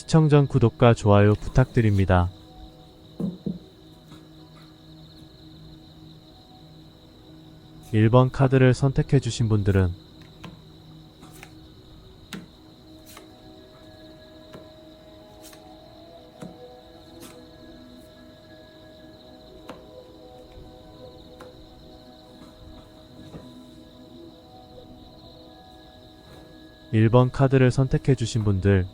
시청 전 구독과 좋아요 부탁드립니다. 1번 카드를 선택해주신 분들은 1번 카드를 선택해주신 분들,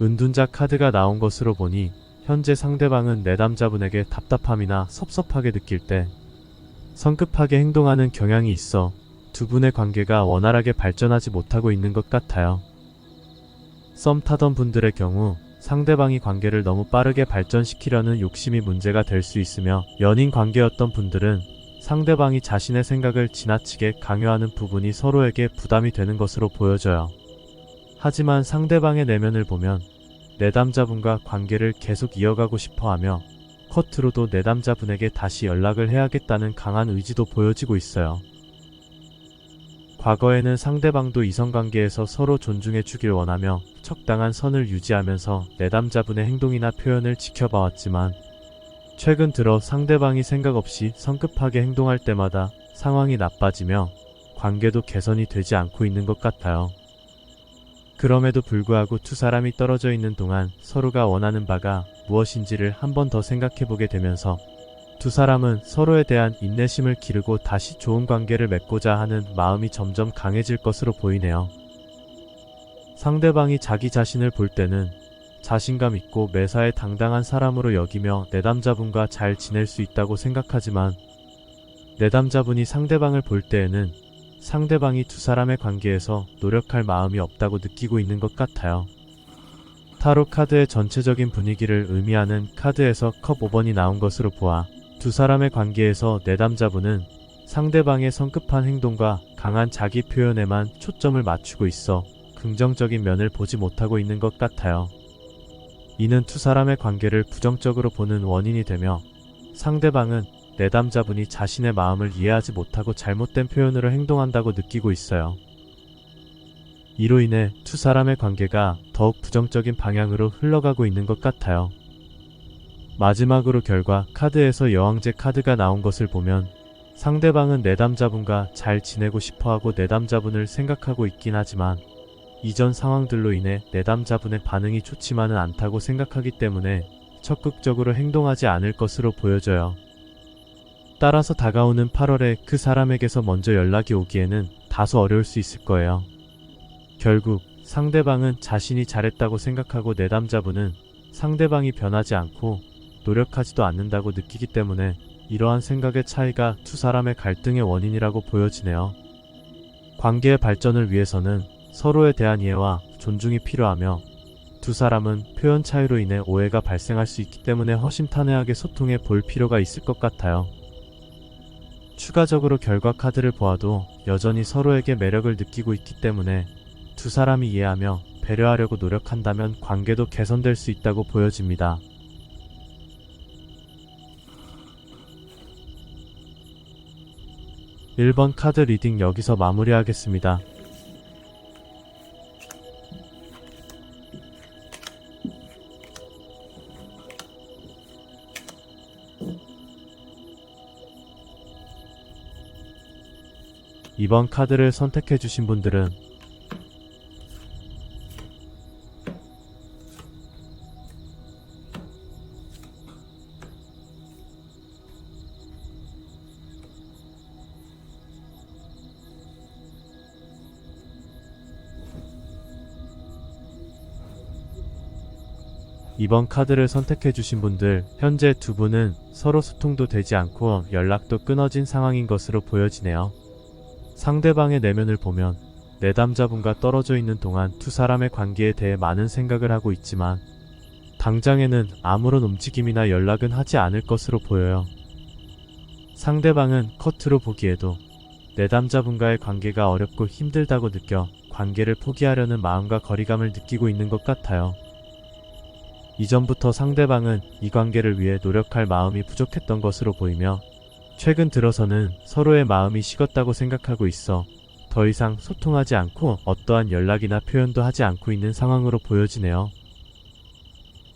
은둔자 카드가 나온 것으로 보니 현재 상대방은 내담자분에게 답답함이나 섭섭하게 느낄 때 성급하게 행동하는 경향이 있어 두 분의 관계가 원활하게 발전하지 못하고 있는 것 같아요. 썸 타던 분들의 경우 상대방이 관계를 너무 빠르게 발전시키려는 욕심이 문제가 될 수 있으며, 연인 관계였던 분들은 상대방이 자신의 생각을 지나치게 강요하는 부분이 서로에게 부담이 되는 것으로 보여져요. 하지만 상대방의 내면을 보면 내담자분과 관계를 계속 이어가고 싶어하며 겉으로도 내담자분에게 다시 연락을 해야겠다는 강한 의지도 보여지고 있어요. 과거에는 상대방도 이성관계에서 서로 존중해 주길 원하며 적당한 선을 유지하면서 내담자분의 행동이나 표현을 지켜봐왔지만, 최근 들어 상대방이 생각 없이 성급하게 행동할 때마다 상황이 나빠지며 관계도 개선이 되지 않고 있는 것 같아요. 그럼에도 불구하고 두 사람이 떨어져 있는 동안 서로가 원하는 바가 무엇인지를 한 번 더 생각해보게 되면서 두 사람은 서로에 대한 인내심을 기르고 다시 좋은 관계를 맺고자 하는 마음이 점점 강해질 것으로 보이네요. 상대방이 자기 자신을 볼 때는 자신감 있고 매사에 당당한 사람으로 여기며 내담자분과 잘 지낼 수 있다고 생각하지만, 내담자분이 상대방을 볼 때에는 상대방이 두 사람의 관계에서 노력할 마음이 없다고 느끼고 있는 것 같아요. 타로 카드의 전체적인 분위기를 의미하는 카드에서 컵 5번이 나온 것으로 보아 두 사람의 관계에서 내담자분은 상대방의 성급한 행동과 강한 자기 표현에만 초점을 맞추고 있어 긍정적인 면을 보지 못하고 있는 것 같아요. 이는 두 사람의 관계를 부정적으로 보는 원인이 되며, 상대방은 내담자분이 자신의 마음을 이해하지 못하고 잘못된 표현으로 행동한다고 느끼고 있어요. 이로 인해 두 사람의 관계가 더욱 부정적인 방향으로 흘러가고 있는 것 같아요. 마지막으로 결과 카드에서 여왕제 카드가 나온 것을 보면 상대방은 내담자분과 잘 지내고 싶어하고 내담자분을 생각하고 있긴 하지만, 이전 상황들로 인해 내담자분의 반응이 좋지만은 않다고 생각하기 때문에 적극적으로 행동하지 않을 것으로 보여져요. 따라서 다가오는 8월에 그 사람에게서 먼저 연락이 오기에는 다소 어려울 수 있을 거예요. 결국 상대방은 자신이 잘했다고 생각하고 내담자분은 상대방이 변하지 않고 노력하지도 않는다고 느끼기 때문에 이러한 생각의 차이가 두 사람의 갈등의 원인이라고 보여지네요. 관계의 발전을 위해서는 서로에 대한 이해와 존중이 필요하며, 두 사람은 표현 차이로 인해 오해가 발생할 수 있기 때문에 허심탄회하게 소통해 볼 필요가 있을 것 같아요. 추가적으로 결과 카드를 보아도 여전히 서로에게 매력을 느끼고 있기 때문에 두 사람이 이해하며 배려하려고 노력한다면 관계도 개선될 수 있다고 보여집니다. (1번) 카드 리딩 여기서 마무리하겠습니다. (2번) 카드를 선택해주신 분들은 2번 카드를 선택해주신 분들, 현재 두 분은 서로 소통도 되지 않고 연락도 끊어진 상황인 것으로 보여지네요. 상대방의 내면을 보면 내담자분과 떨어져 있는 동안 두 사람의 관계에 대해 많은 생각을 하고 있지만 당장에는 아무런 움직임이나 연락은 하지 않을 것으로 보여요. 상대방은 겉으로 보기에도 내담자분과의 관계가 어렵고 힘들다고 느껴 관계를 포기하려는 마음과 거리감을 느끼고 있는 것 같아요. 이전부터 상대방은 이 관계를 위해 노력할 마음이 부족했던 것으로 보이며, 최근 들어서는 서로의 마음이 식었다고 생각하고 있어 더 이상 소통하지 않고 어떠한 연락이나 표현도 하지 않고 있는 상황으로 보여지네요.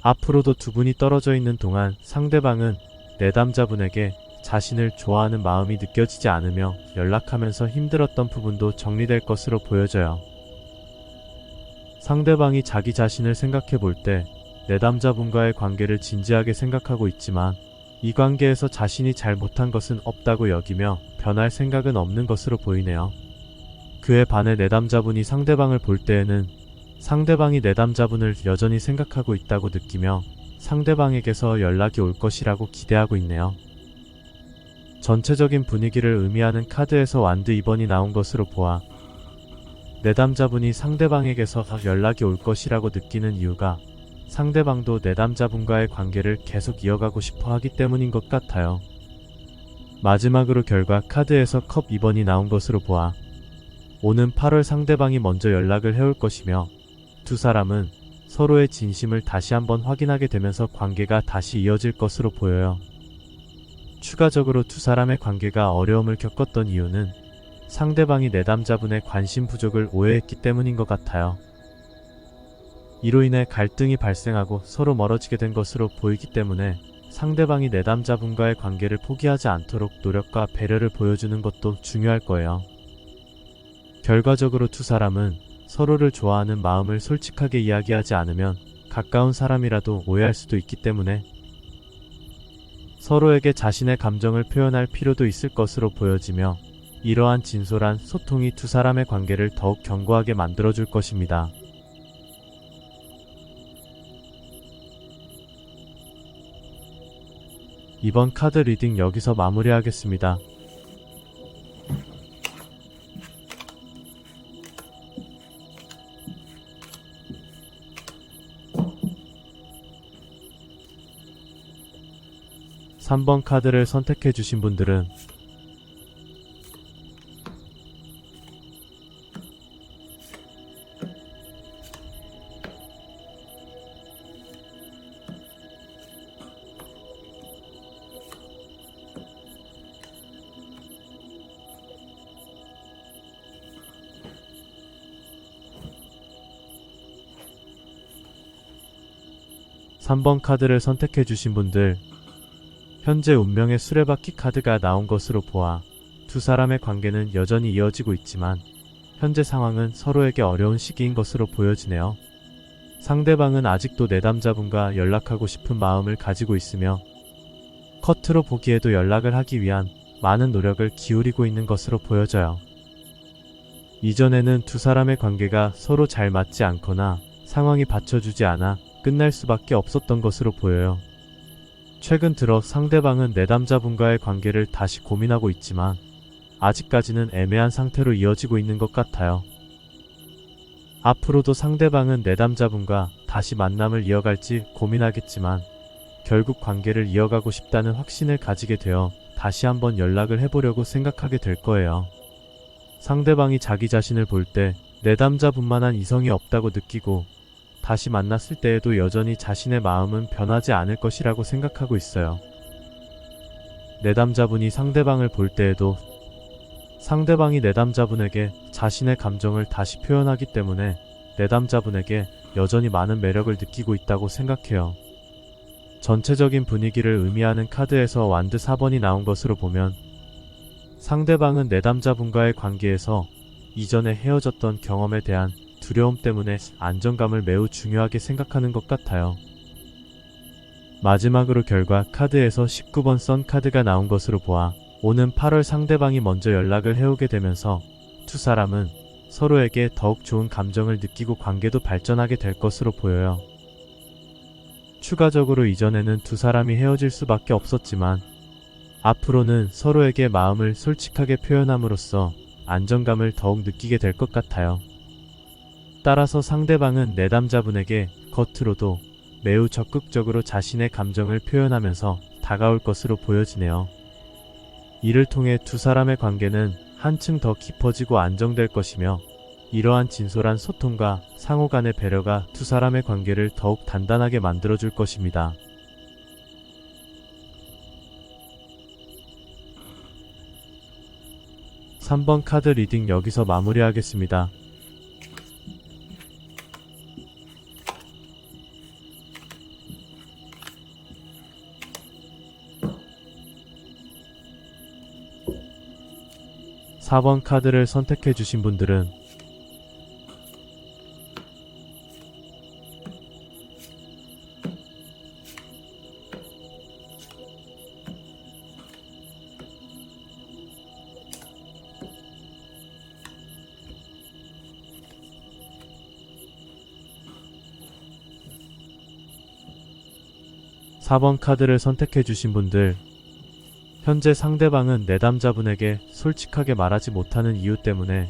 앞으로도 두 분이 떨어져 있는 동안 상대방은 내담자분에게 자신을 좋아하는 마음이 느껴지지 않으며 연락하면서 힘들었던 부분도 정리될 것으로 보여져요. 상대방이 자기 자신을 생각해 볼 때 내담자분과의 관계를 진지하게 생각하고 있지만 이 관계에서 자신이 잘못한 것은 없다고 여기며 변할 생각은 없는 것으로 보이네요. 그에 반해 내담자분이 상대방을 볼 때에는 상대방이 내담자분을 여전히 생각하고 있다고 느끼며 상대방에게서 연락이 올 것이라고 기대하고 있네요. 전체적인 분위기를 의미하는 카드에서 완드 2번이 나온 것으로 보아 내담자분이 상대방에게서 연락이 올 것이라고 느끼는 이유가 상대방도 내담자분과의 관계를 계속 이어가고 싶어 하기 때문인 것 같아요. 마지막으로 결과 카드에서 컵 2번이 나온 것으로 보아 오는 8월 상대방이 먼저 연락을 해올 것이며 두 사람은 서로의 진심을 다시 한번 확인하게 되면서 관계가 다시 이어질 것으로 보여요. 추가적으로 두 사람의 관계가 어려움을 겪었던 이유는 상대방이 내담자분의 관심 부족을 오해했기 때문인 것 같아요. 이로 인해 갈등이 발생하고 서로 멀어지게 된 것으로 보이기 때문에 상대방이 내담자분과의 관계를 포기하지 않도록 노력과 배려를 보여주는 것도 중요할 거예요. 결과적으로 두 사람은 서로를 좋아하는 마음을 솔직하게 이야기하지 않으면 가까운 사람이라도 오해할 수도 있기 때문에 서로에게 자신의 감정을 표현할 필요도 있을 것으로 보여지며 이러한 진솔한 소통이 두 사람의 관계를 더욱 견고하게 만들어줄 것입니다. 이번 카드 리딩 여기서 마무리하겠습니다. (3번) 카드를 선택해주신 분들은 3번 카드를 선택해주신 분들, 현재 운명의 수레바퀴 카드가 나온 것으로 보아 두 사람의 관계는 여전히 이어지고 있지만 현재 상황은 서로에게 어려운 시기인 것으로 보여지네요. 상대방은 아직도 내담자분과 연락하고 싶은 마음을 가지고 있으며 겉으로 보기에도 연락을 하기 위한 많은 노력을 기울이고 있는 것으로 보여져요. 이전에는 두 사람의 관계가 서로 잘 맞지 않거나 상황이 받쳐주지 않아 끝날 수밖에 없었던 것으로 보여요. 최근 들어 상대방은 내담자분과의 관계를 다시 고민하고 있지만 아직까지는 애매한 상태로 이어지고 있는 것 같아요. 앞으로도 상대방은 내담자분과 다시 만남을 이어갈지 고민하겠지만 결국 관계를 이어가고 싶다는 확신을 가지게 되어 다시 한번 연락을 해보려고 생각하게 될 거예요. 상대방이 자기 자신을 볼 때 내담자분만한 이성이 없다고 느끼고 다시 만났을 때에도 여전히 자신의 마음은 변하지 않을 것이라고 생각하고 있어요. 내담자분이 상대방을 볼 때에도 상대방이 내담자분에게 자신의 감정을 다시 표현하기 때문에 내담자분에게 여전히 많은 매력을 느끼고 있다고 생각해요. 전체적인 분위기를 의미하는 카드에서 완드 4번이 나온 것으로 보면 상대방은 내담자분과의 관계에서 이전에 헤어졌던 경험에 대한 두려움 때문에 안정감을 매우 중요하게 생각하는 것 같아요. 마지막으로 결과 카드에서 19번 선 카드가 나온 것으로 보아 오는 8월 상대방이 먼저 연락을 해오게 되면서 두 사람은 서로에게 더욱 좋은 감정을 느끼고 관계도 발전하게 될 것으로 보여요. 추가적으로 이전에는 두 사람이 헤어질 수밖에 없었지만 앞으로는 서로에게 마음을 솔직하게 표현함으로써 안정감을 더욱 느끼게 될 것 같아요. 따라서 상대방은 내담자분에게 겉으로도 매우 적극적으로 자신의 감정을 표현하면서 다가올 것으로 보여지네요. 이를 통해 두 사람의 관계는 한층 더 깊어지고 안정될 것이며 이러한 진솔한 소통과 상호 간의 배려가 두 사람의 관계를 더욱 단단하게 만들어줄 것입니다. (3번) 카드 리딩 여기서 마무리하겠습니다. 4번 카드를 선택해 주신 분들은 4번 카드를 선택해 주신 분들, 현재 상대방은 내담자분에게 솔직하게 말하지 못하는 이유 때문에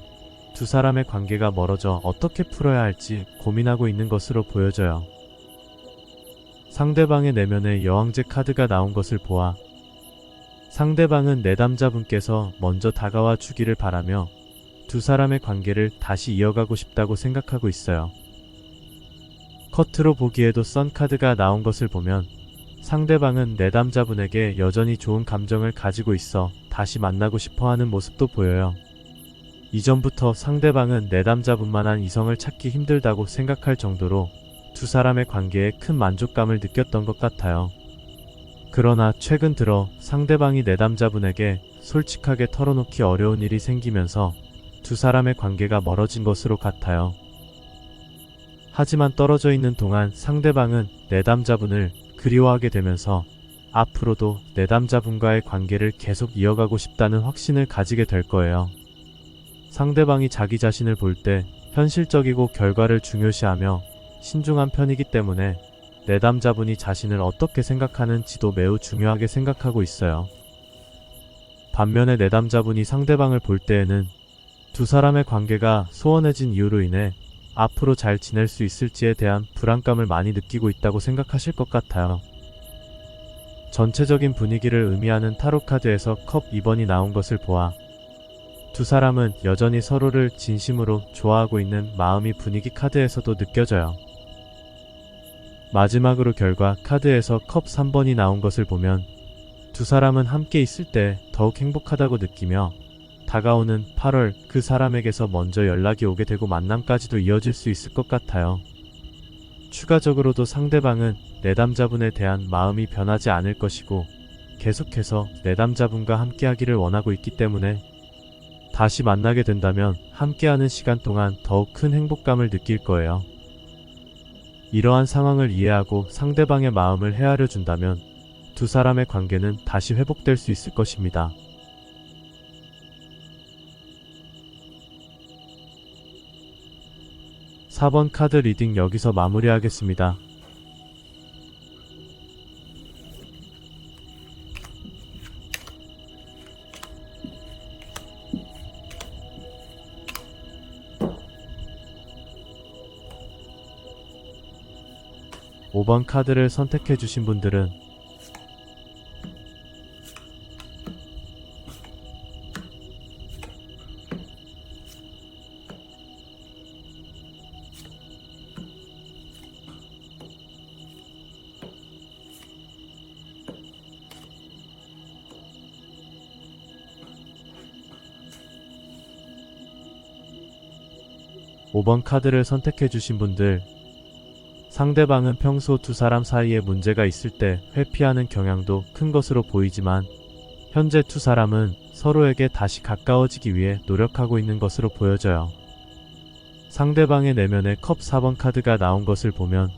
두 사람의 관계가 멀어져 어떻게 풀어야 할지 고민하고 있는 것으로 보여져요. 상대방의 내면에 여왕제 카드가 나온 것을 보아 상대방은 내담자분께서 먼저 다가와 주기를 바라며 두 사람의 관계를 다시 이어가고 싶다고 생각하고 있어요. 커트로 보기에도 선 카드가 나온 것을 보면 상대방은 내담자분에게 여전히 좋은 감정을 가지고 있어 다시 만나고 싶어하는 모습도 보여요. 이전부터 상대방은 내담자분만한 이성을 찾기 힘들다고 생각할 정도로 두 사람의 관계에 큰 만족감을 느꼈던 것 같아요. 그러나 최근 들어 상대방이 내담자분에게 솔직하게 털어놓기 어려운 일이 생기면서 두 사람의 관계가 멀어진 것으로 같아요. 하지만 떨어져 있는 동안 상대방은 내담자분을 그리워하게 되면서 앞으로도 내담자분과의 관계를 계속 이어가고 싶다는 확신을 가지게 될 거예요. 상대방이 자기 자신을 볼 때 현실적이고 결과를 중요시하며 신중한 편이기 때문에 내담자분이 자신을 어떻게 생각하는지도 매우 중요하게 생각하고 있어요. 반면에 내담자분이 상대방을 볼 때에는 두 사람의 관계가 소원해진 이유로 인해 앞으로 잘 지낼 수 있을지에 대한 불안감을 많이 느끼고 있다고 생각하실 것 같아요. 전체적인 분위기를 의미하는 타로카드에서 컵 2번이 나온 것을 보아 두 사람은 여전히 서로를 진심으로 좋아하고 있는 마음이 분위기 카드에서도 느껴져요. 마지막으로 결과 카드에서 컵 3번이 나온 것을 보면 두 사람은 함께 있을 때 더욱 행복하다고 느끼며 다가오는 8월 그 사람에게서 먼저 연락이 오게 되고 만남까지도 이어질 수 있을 것 같아요. 추가적으로도 상대방은 내담자분에 대한 마음이 변하지 않을 것이고 계속해서 내담자분과 함께하기를 원하고 있기 때문에 다시 만나게 된다면 함께하는 시간 동안 더욱 큰 행복감을 느낄 거예요. 이러한 상황을 이해하고 상대방의 마음을 헤아려 준다면 두 사람의 관계는 다시 회복될 수 있을 것입니다. (4번) 카드 리딩 여기서 마무리하겠습니다. (5번) 카드를 선택해 주신 분들은 5번 카드를 선택해 주신 분들, 상대방은 평소 두 사람 사이에 문제가 있을 때 회피하는 경향도 큰 것으로 보이지만 현재 두 사람은 서로에게 다시 가까워지기 위해 노력하고 있는 것으로 보여져요. 상대방의 내면에 컵 4번 카드가 나온 것을 보면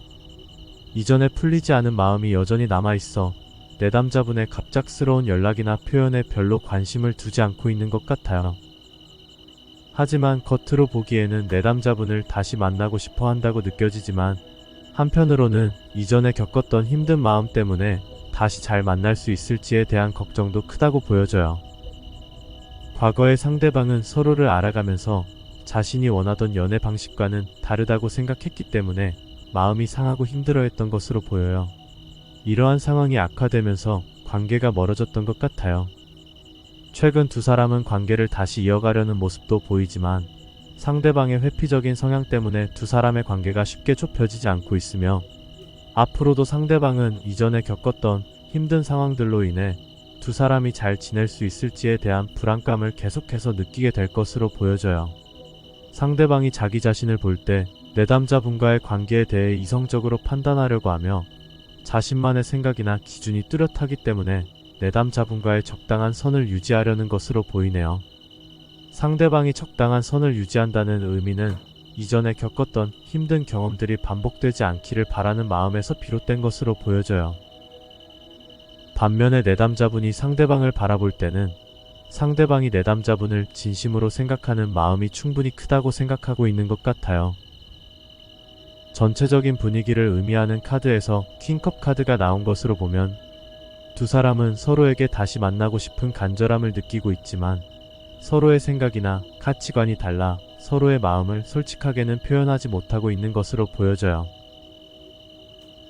이전에 풀리지 않은 마음이 여전히 남아있어 내담자분의 갑작스러운 연락이나 표현에 별로 관심을 두지 않고 있는 것 같아요. 하지만 겉으로 보기에는 내담자분을 다시 만나고 싶어 한다고 느껴지지만 한편으로는 이전에 겪었던 힘든 마음 때문에 다시 잘 만날 수 있을지에 대한 걱정도 크다고 보여져요. 과거의 상대방은 서로를 알아가면서 자신이 원하던 연애 방식과는 다르다고 생각했기 때문에 마음이 상하고 힘들어했던 것으로 보여요. 이러한 상황이 악화되면서 관계가 멀어졌던 것 같아요. 최근 두 사람은 관계를 다시 이어가려는 모습도 보이지만 상대방의 회피적인 성향 때문에 두 사람의 관계가 쉽게 좁혀지지 않고 있으며 앞으로도 상대방은 이전에 겪었던 힘든 상황들로 인해 두 사람이 잘 지낼 수 있을지에 대한 불안감을 계속해서 느끼게 될 것으로 보여져요. 상대방이 자기 자신을 볼 때 내담자분과의 관계에 대해 이성적으로 판단하려고 하며 자신만의 생각이나 기준이 뚜렷하기 때문에 내담자분과의 적당한 선을 유지하려는 것으로 보이네요. 상대방이 적당한 선을 유지한다는 의미는 이전에 겪었던 힘든 경험들이 반복되지 않기를 바라는 마음에서 비롯된 것으로 보여져요. 반면에 내담자분이 상대방을 바라볼 때는 상대방이 내담자분을 진심으로 생각하는 마음이 충분히 크다고 생각하고 있는 것 같아요. 전체적인 분위기를 의미하는 카드에서 퀸컵 카드가 나온 것으로 보면 두 사람은 서로에게 다시 만나고 싶은 간절함을 느끼고 있지만 서로의 생각이나 가치관이 달라 서로의 마음을 솔직하게는 표현하지 못하고 있는 것으로 보여져요.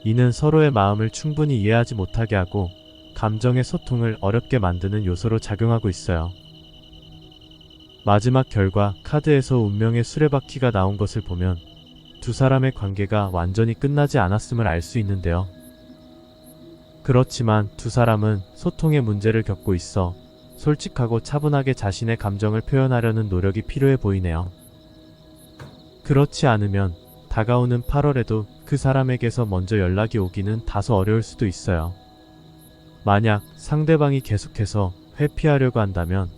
이는 서로의 마음을 충분히 이해하지 못하게 하고 감정의 소통을 어렵게 만드는 요소로 작용하고 있어요. 마지막 결과 카드에서 운명의 수레바퀴가 나온 것을 보면 두 사람의 관계가 완전히 끝나지 않았음을 알 수 있는데요. 그렇지만 두 사람은 소통의 문제를 겪고 있어 솔직하고 차분하게 자신의 감정을 표현하려는 노력이 필요해 보이네요. 그렇지 않으면 다가오는 8월에도 그 사람에게서 먼저 연락이 오기는 다소 어려울 수도 있어요. 만약 상대방이 계속해서 회피하려고 한다면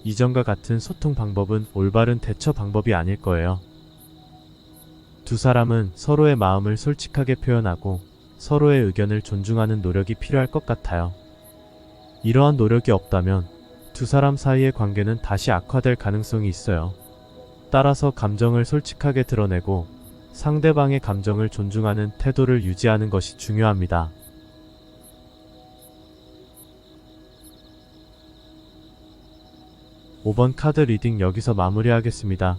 이전과 같은 소통 방법은 올바른 대처 방법이 아닐 거예요. 두 사람은 서로의 마음을 솔직하게 표현하고 서로의 의견을 존중하는 노력이 필요할 것 같아요. 이러한 노력이 없다면 두 사람 사이의 관계는 다시 악화될 가능성이 있어요. 따라서 감정을 솔직하게 드러내고 상대방의 감정을 존중하는 태도를 유지하는 것이 중요합니다. 5번 카드 리딩 여기서 마무리하겠습니다.